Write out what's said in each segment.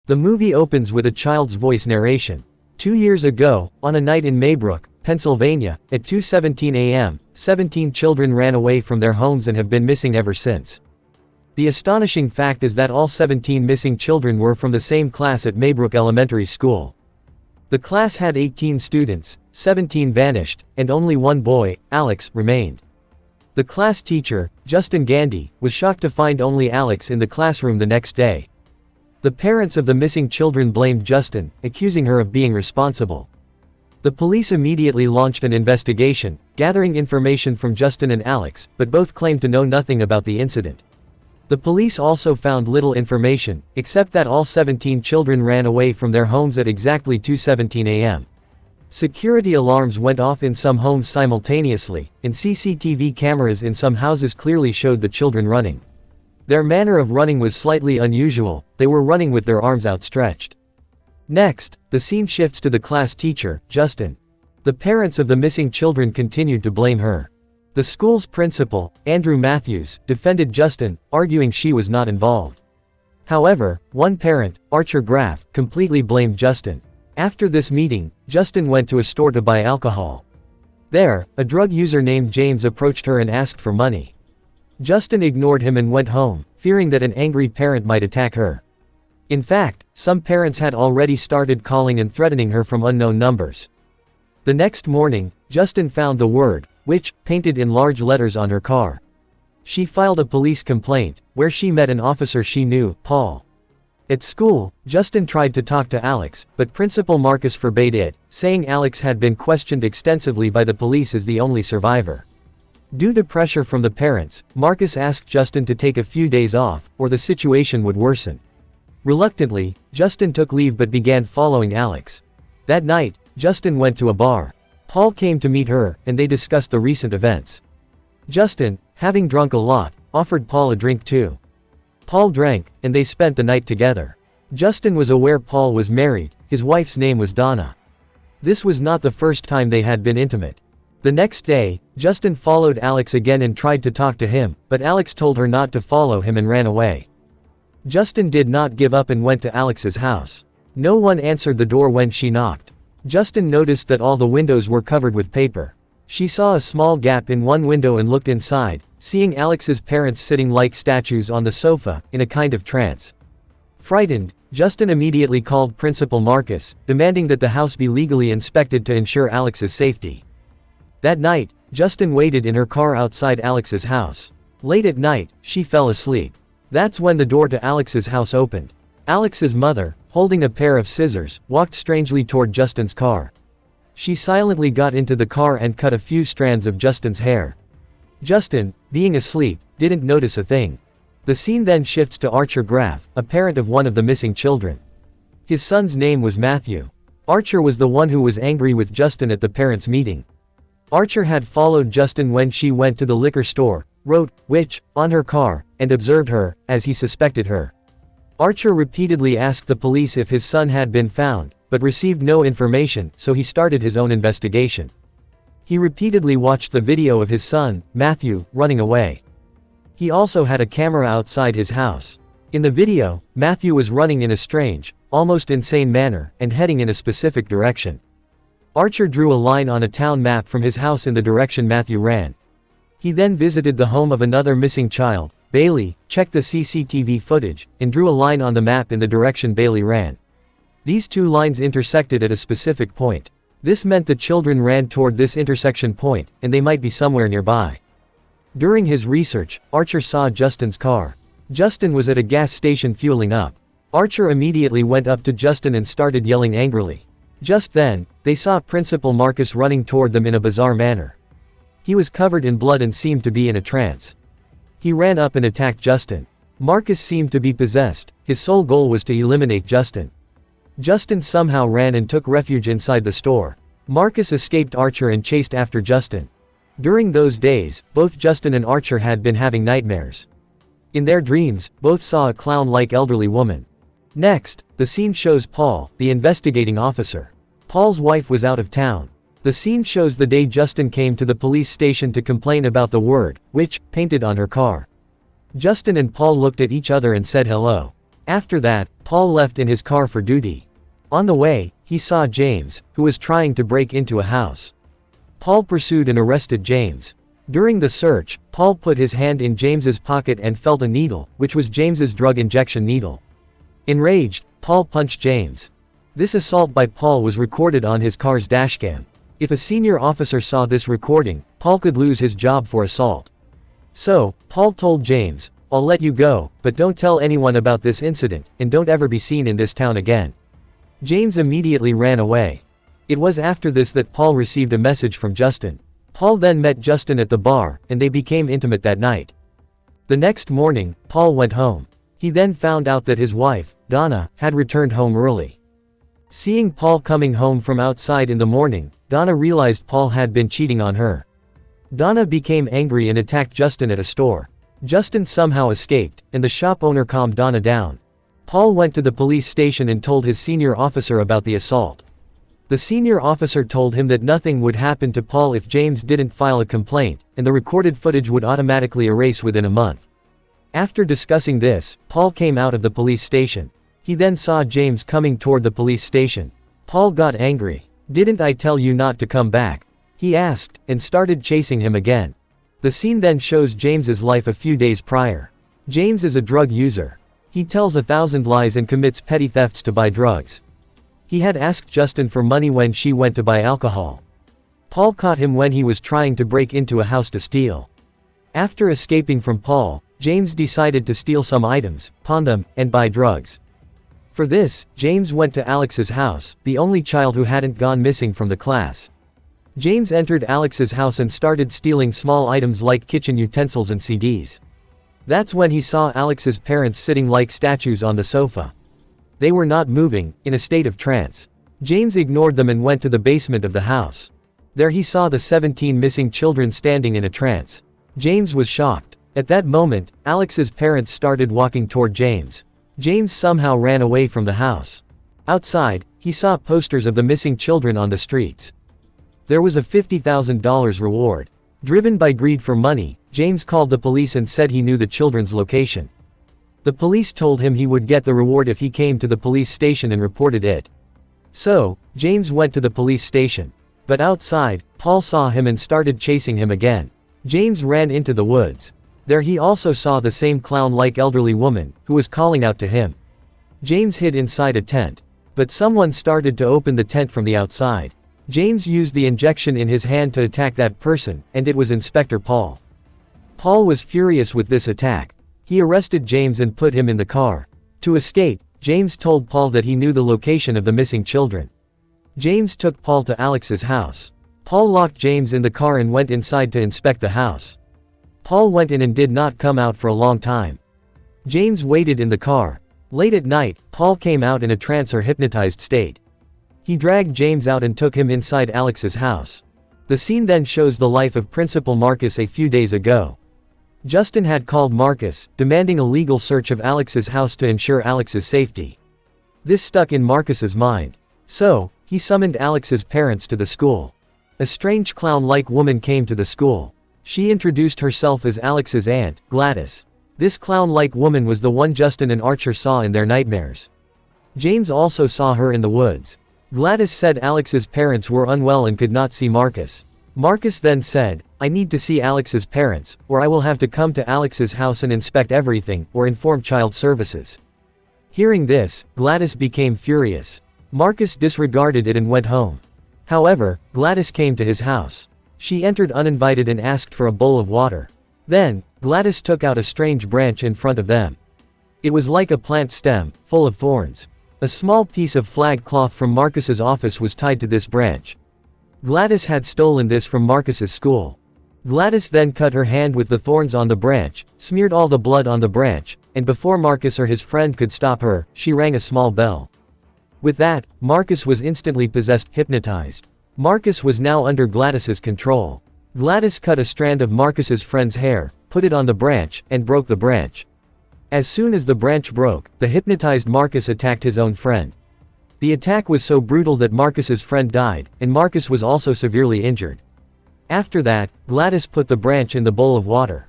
The movie opens with a child's voice narration. 2 years ago, on a night in Maybrook, Pennsylvania, at 2:17 a.m., 17 children ran away from their homes and have been missing ever since. The astonishing fact is that all 17 missing children were from the same class at Maybrook Elementary School. The class had 18 students, 17 vanished, and only one boy, Alex, remained. The class teacher, Justine Gandy, was shocked to find only Alex in the classroom the next day. The parents of the missing children blamed Justine, accusing her of being responsible. The police immediately launched an investigation, gathering information from Justine and Alex, but both claimed to know nothing about the incident. The police also found little information, except that all 17 children ran away from their homes at exactly 2:17 a.m. Security alarms went off in some homes simultaneously, and CCTV cameras in some houses clearly showed the children running. Their manner of running was slightly unusual, they were running with their arms outstretched. Next, the scene shifts to the class teacher, Justine. The parents of the missing children continued to blame her. The school's principal, Andrew Matthews, defended Justine, arguing she was not involved. However, one parent, Archer Graff, completely blamed Justine. After this meeting, Justine went to a store to buy alcohol. There, a drug user named James approached her and asked for money. Justine ignored him and went home, fearing that an angry parent might attack her. In fact, some parents had already started calling and threatening her from unknown numbers. The next morning, Justine found the word, "witch," painted in large letters on her car. She filed a police complaint, where she met an officer she knew, Paul. At school, Justine tried to talk to Alex, but Principal Marcus forbade it, saying Alex had been questioned extensively by the police as the only survivor. Due to pressure from the parents, Marcus asked Justine to take a few days off, or the situation would worsen. Reluctantly, Justine took leave but began following Alex. That night, Justine went to a bar. Paul came to meet her, and they discussed the recent events. Justine, having drunk a lot, offered Paul a drink too. Paul drank, and they spent the night together. Justine was aware Paul was married, his wife's name was Donna. This was not the first time they had been intimate. The next day, Justine followed Alex again and tried to talk to him, but Alex told her not to follow him and ran away. Justine did not give up and went to Alex's house. No one answered the door when she knocked. Justine noticed that all the windows were covered with paper. She saw a small gap in one window and looked inside, seeing Alex's parents sitting like statues on the sofa, in a kind of trance. Frightened, Justine immediately called Principal Marcus, demanding that the house be legally inspected to ensure Alex's safety. That night, Justine waited in her car outside Alex's house. Late at night, she fell asleep. That's when the door to Alex's house opened. Alex's mother, holding a pair of scissors, walked strangely toward Justine's car. She silently got into the car and cut a few strands of Justine's hair. Justine, being asleep, didn't notice a thing. The scene then shifts to Archer Graff, a parent of one of the missing children. His son's name was Matthew. Archer was the one who was angry with Justine at the parents' meeting. Archer had followed Justine when she went to the liquor store, wrote, "witch," on her car, and observed her, as he suspected her. Archer repeatedly asked the police if his son had been found, but received no information, so he started his own investigation. He repeatedly watched the video of his son, Matthew, running away. He also had a camera outside his house. In the video, Matthew was running in a strange, almost insane manner, and heading in a specific direction. Archer drew a line on a town map from his house in the direction Matthew ran. He then visited the home of another missing child, Bailey, checked the CCTV footage, and drew a line on the map in the direction Bailey ran. These two lines intersected at a specific point. This meant the children ran toward this intersection point, and they might be somewhere nearby. During his research, Archer saw Justine's car. Justine was at a gas station fueling up. Archer immediately went up to Justine and started yelling angrily. Just then, they saw Principal Marcus running toward them in a bizarre manner. He was covered in blood and seemed to be in a trance. He ran up and attacked Justine. Marcus seemed to be possessed, his sole goal was to eliminate Justine. Justine somehow ran and took refuge inside the store. Marcus escaped Archer and chased after Justine. During those days, both Justine and Archer had been having nightmares. In their dreams, both saw a clown-like elderly woman. Next, the scene shows Paul, the investigating officer. Paul's wife was out of town. The scene shows the day Justine came to the police station to complain about the word, "witch," painted on her car. Justine and Paul looked at each other and said hello. After that, Paul left in his car for duty. On the way, he saw James, who was trying to break into a house. Paul pursued and arrested James. During the search, Paul put his hand in James's pocket and felt a needle, which was James's drug injection needle. Enraged, Paul punched James. This assault by Paul was recorded on his car's dashcam. If a senior officer saw this recording, Paul could lose his job for assault. So, Paul told James, "I'll let you go, but don't tell anyone about this incident, and don't ever be seen in this town again." James immediately ran away. It was after this that Paul received a message from Justine. Paul then met Justine at the bar, and they became intimate that night. The next morning, Paul went home. He then found out that his wife, Donna, had returned home early. Seeing Paul coming home from outside in the morning, Donna realized Paul had been cheating on her. Donna became angry and attacked Justine at a store. Justine somehow escaped, and the shop owner calmed Donna down. Paul went to the police station and told his senior officer about the assault. The senior officer told him that nothing would happen to Paul if James didn't file a complaint, and the recorded footage would automatically erase within a month. After discussing this, Paul came out of the police station. He then saw James coming toward the police station. Paul got angry. "Didn't I tell you not to come back?" he asked, and started chasing him again. The scene then shows James's life a few days prior. James is a drug user. He tells 1,000 lies and commits petty thefts to buy drugs. He had asked Justine for money when she went to buy alcohol. Paul caught him when he was trying to break into a house to steal. After escaping from Paul, James decided to steal some items, pawn them, and buy drugs. For this, James went to Alex's house, the only child who hadn't gone missing from the class. James entered Alex's house and started stealing small items like kitchen utensils and CDs. That's when he saw Alex's parents sitting like statues on the sofa. They were not moving, in a state of trance. James ignored them and went to the basement of the house. There he saw the 17 missing children standing in a trance. James was shocked. At that moment, Alex's parents started walking toward James. James somehow ran away from the house. Outside, he saw posters of the missing children on the streets. There was a $50,000 reward. Driven by greed for money, James called the police and said he knew the children's location. The police told him he would get the reward if he came to the police station and reported it. So, James went to the police station. But outside, Paul saw him and started chasing him again. James ran into the woods. There he also saw the same clown-like elderly woman, who was calling out to him. James hid inside a tent. But someone started to open the tent from the outside. James used the injection in his hand to attack that person, and it was Inspector Paul. Paul was furious with this attack. He arrested James and put him in the car. To escape, James told Paul that he knew the location of the missing children. James took Paul to Alex's house. Paul locked James in the car and went inside to inspect the house. Paul went in and did not come out for a long time. James waited in the car. Late at night, Paul came out in a trance or hypnotized state. He dragged James out and took him inside Alex's house. The scene then shows the life of Principal Marcus a few days ago. Justine had called Marcus, demanding a legal search of Alex's house to ensure Alex's safety. This stuck in Marcus's mind. So, he summoned Alex's parents to the school. A strange clown-like woman came to the school. She introduced herself as Alex's aunt, Gladys. This clown-like woman was the one Justine and Archer saw in their nightmares. James also saw her in the woods. Gladys said Alex's parents were unwell and could not see Marcus. Marcus then said, "I need to see Alex's parents, or I will have to come to Alex's house and inspect everything, or inform child services." Hearing this, Gladys became furious. Marcus disregarded it and went home. However, Gladys came to his house. She entered uninvited and asked for a bowl of water. Then, Gladys took out a strange branch in front of them. It was like a plant stem, full of thorns. A small piece of flag cloth from Marcus's office was tied to this branch. Gladys had stolen this from Marcus's school. Gladys then cut her hand with the thorns on the branch, smeared all the blood on the branch, and before Marcus or his friend could stop her, she rang a small bell. With that, Marcus was instantly possessed, hypnotized. Marcus was now under Gladys's control. Gladys cut a strand of Marcus's friend's hair, put it on the branch, and broke the branch. As soon as the branch broke, the hypnotized Marcus attacked his own friend. The attack was so brutal that Marcus's friend died, and Marcus was also severely injured. After that, Gladys put the branch in the bowl of water.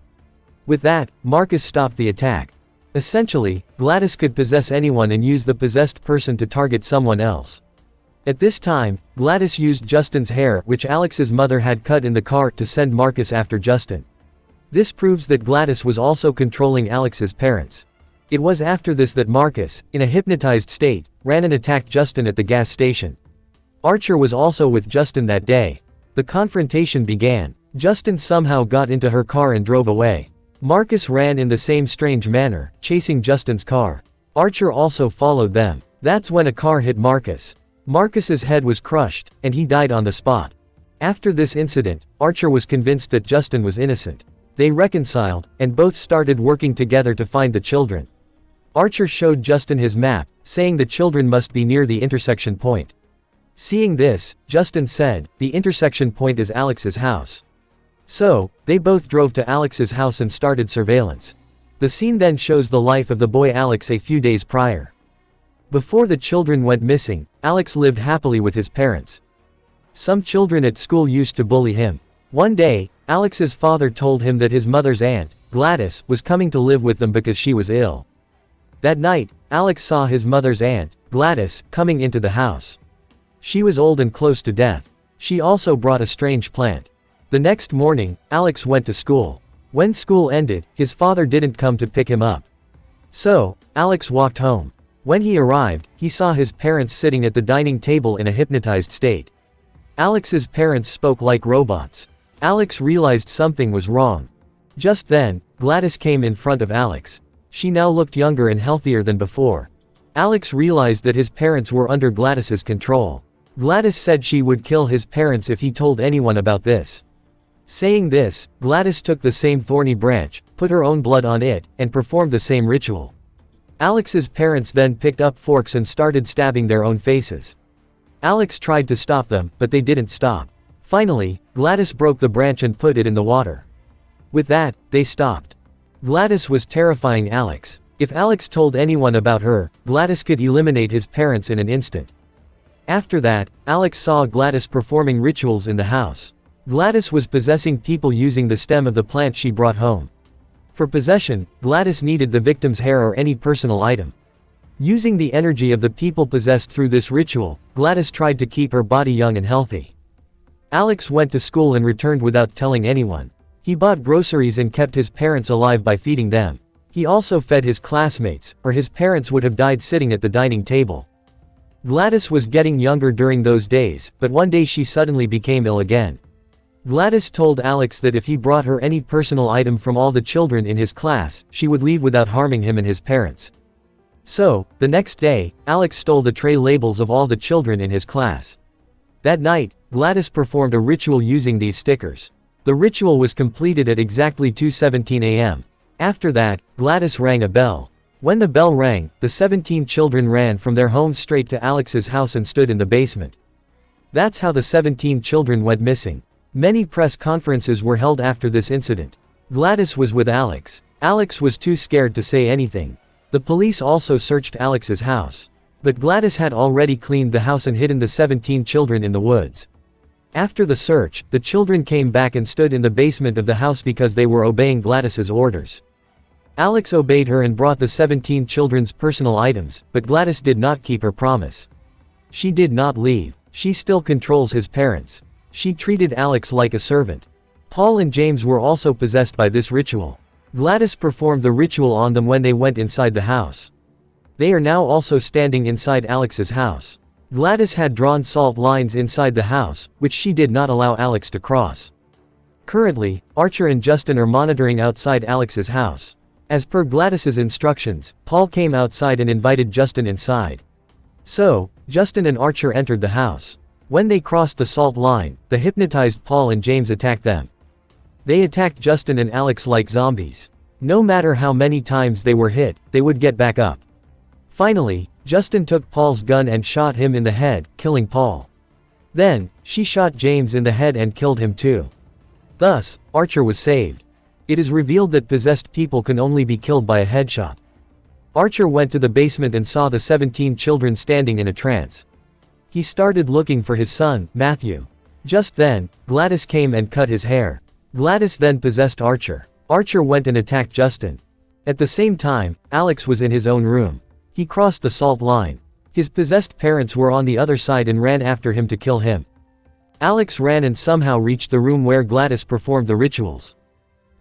With that, Marcus stopped the attack. Essentially, Gladys could possess anyone and use the possessed person to target someone else. At this time, Gladys used Justin's hair, which Alex's mother had cut in the car, to send Marcus after Justin. This proves that Gladys was also controlling Alex's parents. It was after this that Marcus, in a hypnotized state, ran and attacked Justin at the gas station. Archer was also with Justin that day. The confrontation began. Justin somehow got into her car and drove away. Marcus ran in the same strange manner, chasing Justin's car. Archer also followed them. That's when a car hit Marcus. Marcus's head was crushed, and he died on the spot. After this incident, Archer was convinced that Justin was innocent. They reconciled, and both started working together to find the children. Archer showed Justin his map, saying the children must be near the intersection point. Seeing this, Justin said, the intersection point is Alex's house. So, they both drove to Alex's house and started surveillance. The scene then shows the life of the boy Alex a few days prior. Before the children went missing, Alex lived happily with his parents. Some children at school used to bully him. One day, Alex's father told him that his mother's aunt, Gladys, was coming to live with them because she was ill. That night, Alex saw his mother's aunt, Gladys, coming into the house. She was old and close to death. She also brought a strange plant. The next morning, Alex went to school. When school ended, his father didn't come to pick him up. So, Alex walked home. When he arrived, he saw his parents sitting at the dining table in a hypnotized state. Alex's parents spoke like robots. Alex realized something was wrong. Just then, Gladys came in front of Alex. She now looked younger and healthier than before. Alex realized that his parents were under Gladys's control. Gladys said she would kill his parents if he told anyone about this. Saying this, Gladys took the same thorny branch, put her own blood on it, and performed the same ritual. Alex's parents then picked up forks and started stabbing their own faces. Alex tried to stop them, but they didn't stop. Finally, Gladys broke the branch and put it in the water. With that, they stopped. Gladys was terrifying Alex. If Alex told anyone about her, Gladys could eliminate his parents in an instant. After that, Alex saw Gladys performing rituals in the house. Gladys was possessing people using the stem of the plant she brought home. For possession, Gladys needed the victim's hair or any personal item. Using the energy of the people possessed through this ritual, Gladys tried to keep her body young and healthy. Alex went to school and returned without telling anyone. He bought groceries and kept his parents alive by feeding them. He also fed his classmates, or his parents would have died sitting at the dining table. Gladys was getting younger during those days, but one day she suddenly became ill again. Gladys told Alex that if he brought her any personal item from all the children in his class, she would leave without harming him and his parents. So, the next day, Alex stole the tray labels of all the children in his class. That night, Gladys performed a ritual using these stickers. The ritual was completed at exactly 2:17 a.m. After that, Gladys rang a bell. When the bell rang, the 17 children ran from their homes straight to Alex's house and stood in the basement. That's how the 17 children went missing. Many press conferences were held after this incident. Gladys was with Alex. Alex was too scared to say anything. The police also searched Alex's house. But Gladys had already cleaned the house and hidden the 17 children in the woods. After the search, the children came back and stood in the basement of the house because they were obeying Gladys's orders. Alex obeyed her and brought the 17 children's personal items, but Gladys did not keep her promise. She did not leave. She still controls his parents. She treated Alex like a servant. Paul and James were also possessed by this ritual. Gladys performed the ritual on them when they went inside the house. They are now also standing inside Alex's house. Gladys had drawn salt lines inside the house, which she did not allow Alex to cross. Currently, Archer and Justin are monitoring outside Alex's house. As per Gladys's instructions, Paul came outside and invited Justin inside. So, Justin and Archer entered the house. When they crossed the salt line, the hypnotized Paul and James attacked them. They attacked Justin and Alex like zombies. No matter how many times they were hit, they would get back up. Finally, Justin took Paul's gun and shot him in the head, killing Paul. Then, she shot James in the head and killed him too. Thus, Archer was saved. It is revealed that possessed people can only be killed by a headshot. Archer went to the basement and saw the 17 children standing in a trance. He started looking for his son, Matthew. Just then, Gladys came and cut his hair. Gladys then possessed Archer. Archer went and attacked Justin. At the same time, Alex was in his own room. He crossed the salt line. His possessed parents were on the other side and ran after him to kill him. Alex ran and somehow reached the room where Gladys performed the rituals.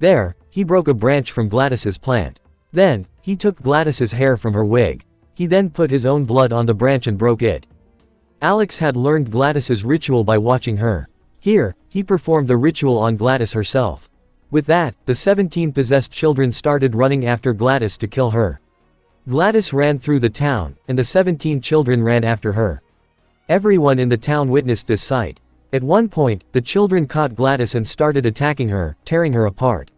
There, he broke a branch from Gladys's plant. Then, he took Gladys's hair from her wig. He then put his own blood on the branch and broke it. Alex had learned Gladys's ritual by watching her. Here, he performed the ritual on Gladys herself. With that, the 17 possessed children started running after Gladys to kill her. Gladys ran through the town, and the 17 children ran after her. Everyone in the town witnessed this sight. At one point, the children caught Gladys and started attacking her, tearing her apart.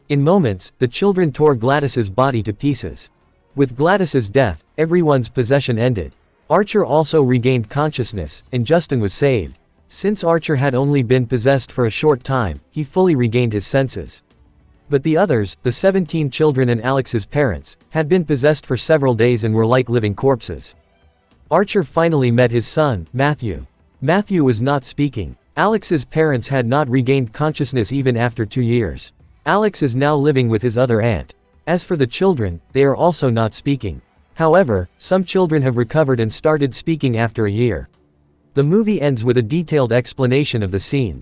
In moments, the children tore Gladys's body to pieces. With Gladys's death, everyone's possession ended. Archer also regained consciousness, and Justin was saved. Since Archer had only been possessed for a short time, he fully regained his senses. But the others, the 17 children and Alex's parents, had been possessed for several days and were like living corpses. Archer finally met his son, Matthew. Matthew was not speaking. Alex's parents had not regained consciousness even after 2 years. Alex is now living with his other aunt. As for the children, they are also not speaking. However, some children have recovered and started speaking after a year. The movie ends with a detailed explanation of the scenes.